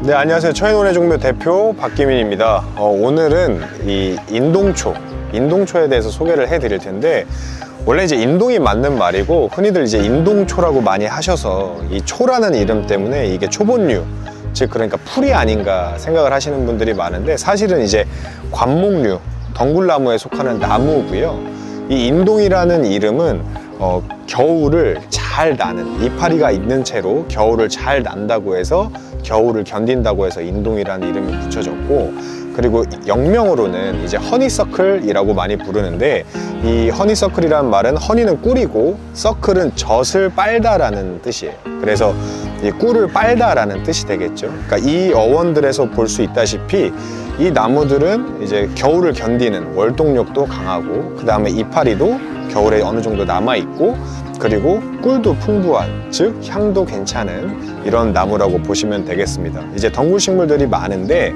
네, 안녕하세요. 처인원의 종묘 대표 박기민입니다. 오늘은 이 인동초에 대해서 소개를 해드릴 텐데, 원래 이제 인동이 맞는 말이고 흔히들 이제 인동초라고 많이 하셔서 이 초라는 이름 때문에 이게 초본류, 즉 그러니까 풀이 아닌가 생각을 하시는 분들이 많은데, 사실은 이제 관목류, 덩굴나무에 속하는 나무고요. 이 인동이라는 이름은 겨울을 잘 나는, 이파리가 있는 채로 겨울을 잘 난다고 해서 겨울을 견딘다고 해서 인동이라는 이름이 붙여졌고, 그리고 영명으로는 이제 허니서클이라고 많이 부르는데, 이 허니서클이라는 말은 허니는 꿀이고 서클은 젖을 빨다라는 뜻이에요. 그래서 이 꿀을 빨다라는 뜻이 되겠죠. 그러니까 이 어원들에서 볼 수 있다시피 이 나무들은 이제 겨울을 견디는 월동력도 강하고, 그 다음에 이파리도 겨울에 어느 정도 남아있고, 그리고 꿀도 풍부한, 즉 향도 괜찮은 이런 나무라고 보시면 되겠습니다. 이제 덩굴식물들이 많은데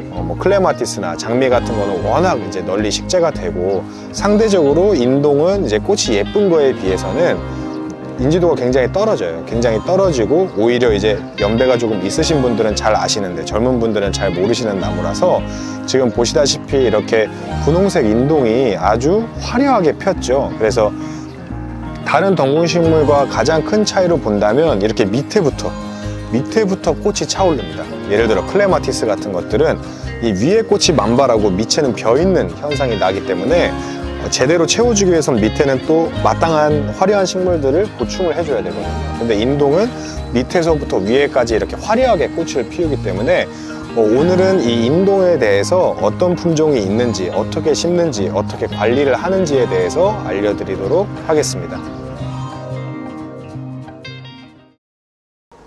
뭐 클레마티스나 장미 같은 거는 워낙 이제 널리 식재가 되고, 상대적으로 인동은 이제 꽃이 예쁜 거에 비해서는 인지도가 굉장히 떨어져요. 굉장히 떨어지고, 오히려 이제 연배가 조금 있으신 분들은 잘 아시는데 젊은 분들은 잘 모르시는 나무라서, 지금 보시다시피 이렇게 분홍색 인동이 아주 화려하게 폈죠. 그래서 다른 덩굴식물과 가장 큰 차이로 본다면 이렇게 밑에부터 꽃이 차오릅니다. 예를 들어 클레마티스 같은 것들은 이 위에 꽃이 만발하고 밑에는 벼있는 현상이 나기 때문에 제대로 채워주기 위해서는 밑에는 또 마땅한 화려한 식물들을 보충을 해줘야 되거든요. 근데 인동은 밑에서부터 위에까지 이렇게 화려하게 꽃을 피우기 때문에 오늘은 이 인동에 대해서 어떤 품종이 있는지, 어떻게 심는지, 어떻게 관리를 하는지에 대해서 알려드리도록 하겠습니다.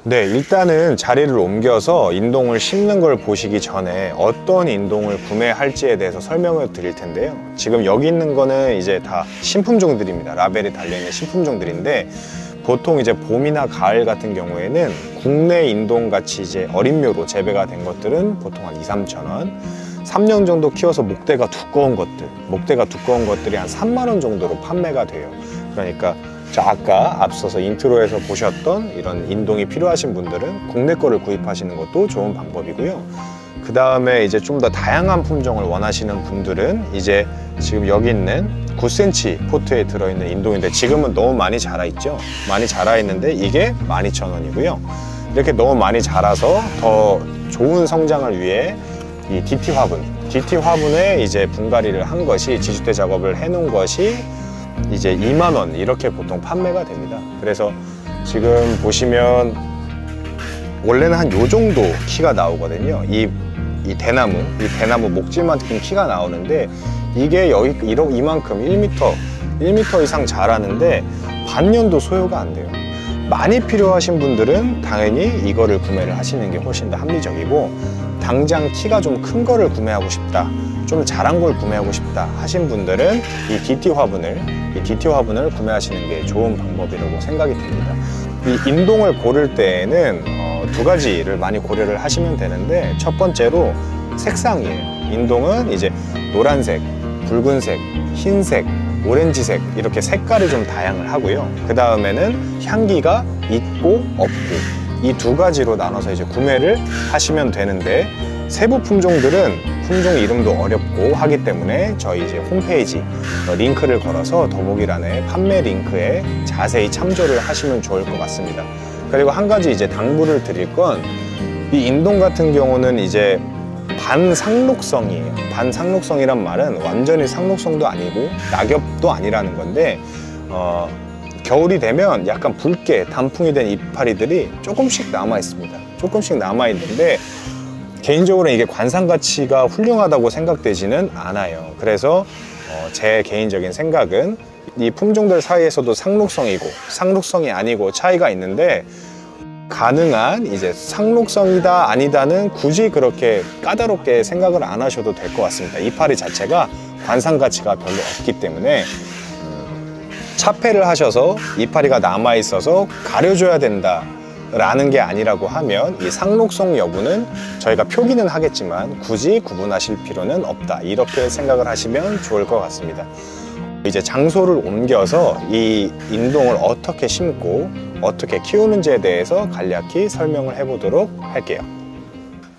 네, 일단은 자리를 옮겨서 인동을 심는 걸 보시기 전에 어떤 인동을 구매할지에 대해서 설명을 드릴 텐데요. 지금 여기 있는 거는 이제 다 신품종들입니다. 라벨이 달려있는 신품종들인데, 보통 이제 봄이나 가을 같은 경우에는 국내 인동같이 이제 어린묘로 재배가 된 것들은 보통 한 2~3,000원, 3년 정도 키워서 목대가 두꺼운 것들이 한 3만원 정도로 판매가 돼요. 그러니까 아까 앞서서 인트로에서 보셨던 이런 인동이 필요하신 분들은 국내 거를 구입하시는 것도 좋은 방법이고요. 그 다음에 이제 좀 더 다양한 품종을 원하시는 분들은 이제 지금 여기 있는 9cm 포트에 들어있는 인동인데, 지금은 너무 많이 자라 있죠. 많이 자라 있는데 이게 12,000원이고요. 이렇게 너무 많이 자라서 더 좋은 성장을 위해 이 DT 화분에 이제 분갈이를 한 것이, 지주대 작업을 해놓은 것이 이제 2만원 이렇게 보통 판매가 됩니다. 그래서 지금 보시면 원래는 한 요 정도 키가 나오거든요. 이 대나무 목질만큼 키가 나오는데, 이게 이만큼 1m 이상 자라는데 반년도 소요가 안 돼요. 많이 필요하신 분들은 당연히 이거를 구매를 하시는 게 훨씬 더 합리적이고, 당장 키가 좀 큰 거를 구매하고 싶다, 좀 자란 걸 구매하고 싶다 하신 분들은 이 DT 화분을 구매하시는 게 좋은 방법이라고 생각이 듭니다. 이 인동을 고를 때에는 두 가지를 많이 고려를 하시면 되는데, 첫 번째로 색상이에요. 인동은 이제 노란색, 붉은색, 흰색, 오렌지색 이렇게 색깔이 좀 다양을 하고요. 그 다음에는 향기가 있고 없고, 이 두 가지로 나눠서 이제 구매를 하시면 되는데, 세부 품종들은 품종 이름도 어렵고 하기 때문에 저희 이제 홈페이지 링크를 걸어서 더보기란에 판매 링크에 자세히 참조를 하시면 좋을 것 같습니다. 그리고 한 가지 이제 당부를 드릴 건, 이 인동 같은 경우는 이제 반상록성이에요. 반상록성이란 말은 완전히 상록성도 아니고 낙엽도 아니라는 건데, 겨울이 되면 약간 붉게 단풍이 된 이파리들이 조금씩 남아 있습니다. 조금씩 남아 있는데, 개인적으로 이게 관상 가치가 훌륭하다고 생각되지는 않아요. 그래서 제 개인적인 생각은 이 품종들 사이에서도 상록성이고 상록성이 아니고 차이가 있는데, 가능한 이제 상록성이다 아니다는 굳이 그렇게 까다롭게 생각을 안 하셔도 될 것 같습니다. 이파리 자체가 관상 가치가 별로 없기 때문에 차폐를 하셔서 이파리가 남아 있어서 가려줘야 된다 라는 게 아니라고 하면, 이 상록성 여부는 저희가 표기는 하겠지만 굳이 구분하실 필요는 없다, 이렇게 생각을 하시면 좋을 것 같습니다. 이제 장소를 옮겨서 이 인동을 어떻게 심고 어떻게 키우는지에 대해서 간략히 설명을 해보도록 할게요.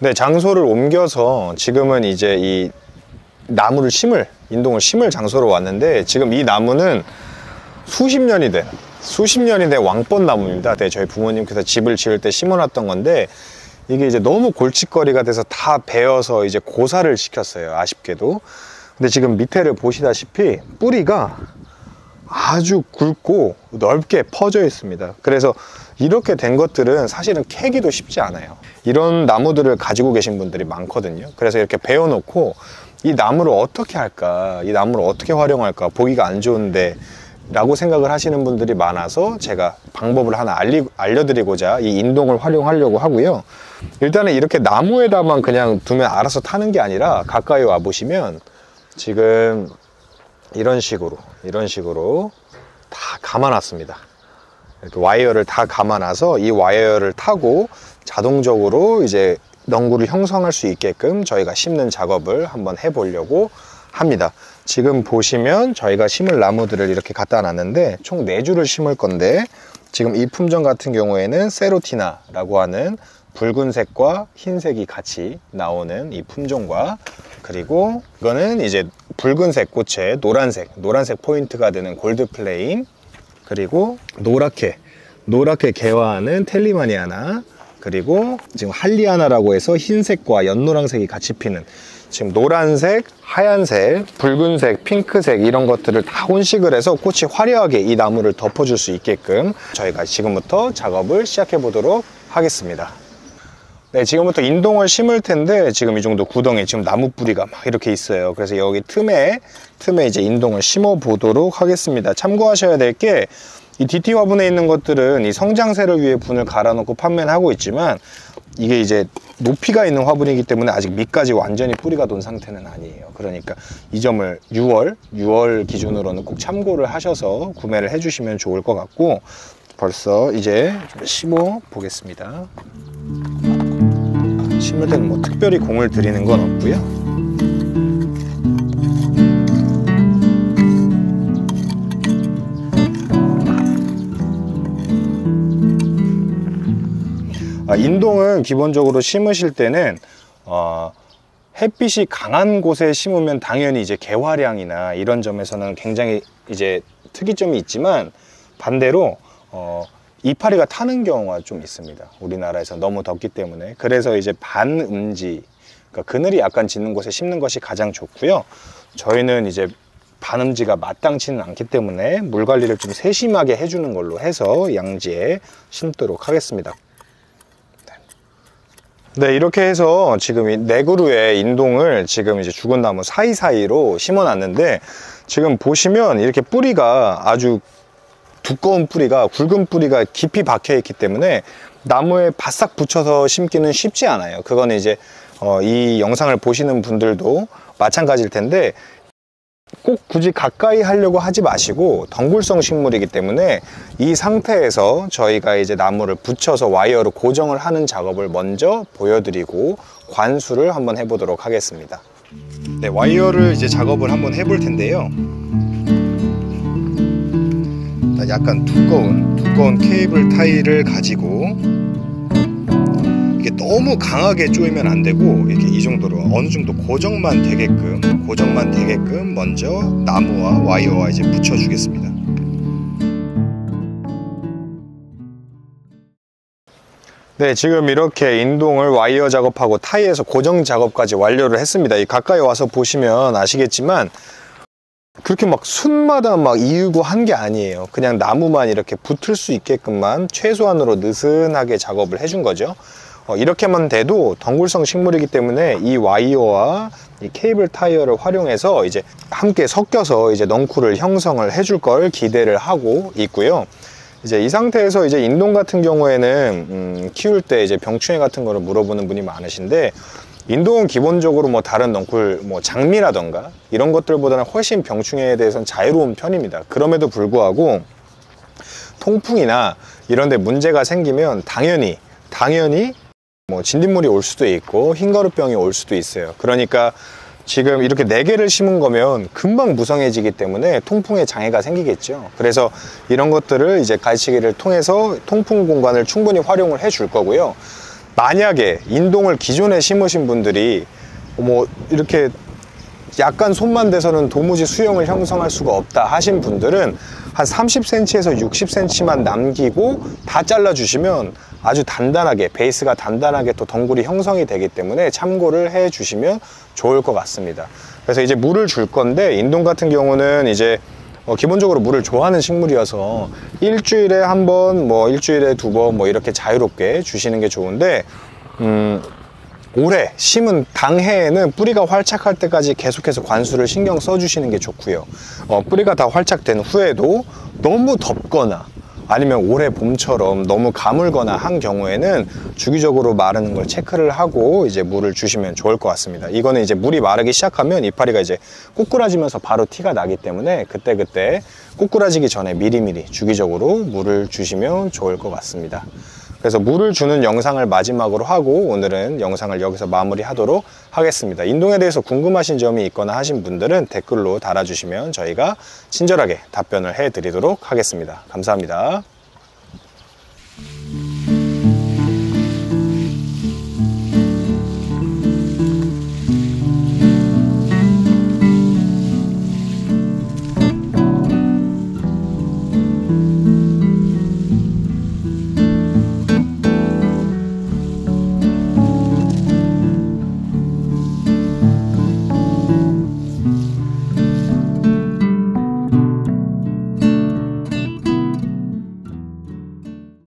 네, 장소를 옮겨서 지금은 이제 이 나무를 인동을 심을 장소로 왔는데, 지금 이 나무는 수십 년이 된 왕번 나무입니다. 네, 저희 부모님께서 집을 지을 때 심어놨던 건데, 이게 이제 너무 골칫거리가 돼서 다 베어서 이제 고사를 시켰어요, 아쉽게도. 근데 지금 밑에를 보시다시피 뿌리가 아주 굵고 넓게 퍼져 있습니다. 그래서 이렇게 된 것들은 사실은 캐기도 쉽지 않아요. 이런 나무들을 가지고 계신 분들이 많거든요. 그래서 이렇게 베어 놓고 이 나무를 어떻게 할까, 이 나무를 어떻게 활용할까, 보기가 안 좋은데 라고 생각을 하시는 분들이 많아서 제가 방법을 하나 알려드리고자 이 인동을 활용하려고 하고요. 일단은 이렇게 나무에다만 그냥 두면 알아서 타는 게 아니라, 가까이 와 보시면 지금 이런 식으로 다 감아놨습니다. 이렇게 와이어를 다 감아놔서 이 와이어를 타고 자동적으로 이제 넝굴을 형성할 수 있게끔 저희가 심는 작업을 한번 해보려고 합니다. 지금 보시면 저희가 심을 나무들을 이렇게 갖다 놨는데 총 4주를 심을 건데, 지금 이 품종 같은 경우에는 세로티나라고 하는 붉은색과 흰색이 같이 나오는 이 품종과, 그리고 이거는 이제 붉은색 꽃에 노란색 포인트가 되는 골드 플레임, 그리고 노랗게 개화하는 텔리마니아나, 그리고 지금 할리아나라고 해서 흰색과 연노랑색이 같이 피는, 지금 노란색, 하얀색, 붉은색, 핑크색 이런 것들을 다 혼식을 해서 꽃이 화려하게 이 나무를 덮어줄 수 있게끔 저희가 지금부터 작업을 시작해 보도록 하겠습니다. 네, 지금부터 인동을 심을 텐데, 지금 이 정도 구덩이, 지금 나무 뿌리가 막 이렇게 있어요. 그래서 여기 틈에 이제 인동을 심어 보도록 하겠습니다. 참고하셔야 될 게, 이 DT 화분에 있는 것들은 이 성장세를 위해 분을 갈아 놓고 판매를 하고 있지만, 이게 이제 높이가 있는 화분이기 때문에 아직 밑까지 완전히 뿌리가 돈 상태는 아니에요. 그러니까 이 점을 6월 기준으로는 꼭 참고를 하셔서 구매를 해 주시면 좋을 것 같고, 벌써 이제 좀 심어 보겠습니다. 심을 때는 뭐 특별히 공을 들이는 건 없고요. 인동은 기본적으로 심으실 때는 햇빛이 강한 곳에 심으면 당연히 이제 개화량이나 이런 점에서는 굉장히 이제 특이점이 있지만, 반대로 이파리가 타는 경우가 좀 있습니다. 우리나라에서 너무 덥기 때문에. 그래서 이제 반음지, 그러니까 그늘이 약간 짙는 곳에 심는 것이 가장 좋고요. 저희는 이제 반음지가 마땅치는 않기 때문에 물 관리를 좀 세심하게 해주는 걸로 해서 양지에 심도록 하겠습니다. 네, 이렇게 해서 지금 이 4그루의 인동을 지금 이제 죽은 나무 사이사이로 심어 놨는데, 지금 보시면 이렇게 뿌리가 아주 두꺼운 뿌리가, 굵은 뿌리가 깊이 박혀 있기 때문에 나무에 바싹 붙여서 심기는 쉽지 않아요. 그거는 이제 이 영상을 보시는 분들도 마찬가지일 텐데, 꼭 굳이 가까이 하려고 하지 마시고, 덩굴성 식물이기 때문에 이 상태에서 저희가 이제 나무를 붙여서 와이어로 고정을 하는 작업을 먼저 보여드리고 관수를 한번 해보도록 하겠습니다. 네, 와이어를 이제 작업을 한번 해볼 텐데요. 약간 두꺼운 케이블 타이를 가지고, 이게 너무 강하게 조이면 안 되고, 이렇게 이 정도로 어느 정도 고정만 되게끔 먼저 나무와 와이어와 이제 붙여 주겠습니다. 네, 지금 이렇게 인동을 와이어 작업하고 타이에서 고정 작업까지 완료를 했습니다. 이 가까이 와서 보시면 아시겠지만, 그렇게 막 순마다 막 이으고 한 게 아니에요. 그냥 나무만 이렇게 붙을 수 있게끔만 최소한으로 느슨하게 작업을 해준 거죠. 이렇게만 돼도 덩굴성 식물이기 때문에 이 와이어와 이 케이블 타이어를 활용해서 이제 함께 섞여서 이제 넝쿨을 형성을 해줄 걸 기대를 하고 있고요. 이제 이 상태에서 이제 인동 같은 경우에는 키울 때 이제 병충해 같은 거를 물어보는 분이 많으신데, 인동은 기본적으로 뭐 다른 넝쿨, 뭐 장미라던가 이런 것들보다는 훨씬 병충해에 대해서는 자유로운 편입니다. 그럼에도 불구하고 통풍이나 이런 데 문제가 생기면 당연히 뭐 진딧물이 올 수도 있고 흰가루병이 올 수도 있어요. 그러니까 지금 이렇게 4개를 심은 거면 금방 무성해지기 때문에 통풍에 장애가 생기겠죠. 그래서 이런 것들을 이제 가르치기를 통해서 통풍 공간을 충분히 활용을 해 줄 거고요. 만약에 인동을 기존에 심으신 분들이 뭐 이렇게 약간 손만 대서는 도무지 수영을 형성할 수가 없다 하신 분들은 한 30cm에서 60cm만 남기고 다 잘라 주시면 아주 단단하게, 베이스가 단단하게 또 덩굴이 형성이 되기 때문에 참고를 해 주시면 좋을 것 같습니다. 그래서 이제 물을 줄 건데, 인동 같은 경우는 이제 기본적으로 물을 좋아하는 식물이어서 일주일에 한 번, 뭐 일주일에 두 번 뭐 이렇게 자유롭게 주시는 게 좋은데, 올해 심은 당해에는 뿌리가 활착할 때까지 계속해서 관수를 신경 써 주시는 게 좋고요. 뿌리가 다 활착된 후에도 너무 덥거나 아니면 올해 봄처럼 너무 가물거나 한 경우에는 주기적으로 마르는 걸 체크를 하고 이제 물을 주시면 좋을 것 같습니다. 이거는 이제 물이 마르기 시작하면 이파리가 이제 꼬꾸라지면서 바로 티가 나기 때문에 그때그때 꼬꾸라지기 전에 미리미리 주기적으로 물을 주시면 좋을 것 같습니다. 그래서 물을 주는 영상을 마지막으로 하고 오늘은 영상을 여기서 마무리하도록 하겠습니다. 인동에 대해서 궁금하신 점이 있거나 하신 분들은 댓글로 달아주시면 저희가 친절하게 답변을 해드리도록 하겠습니다. 감사합니다.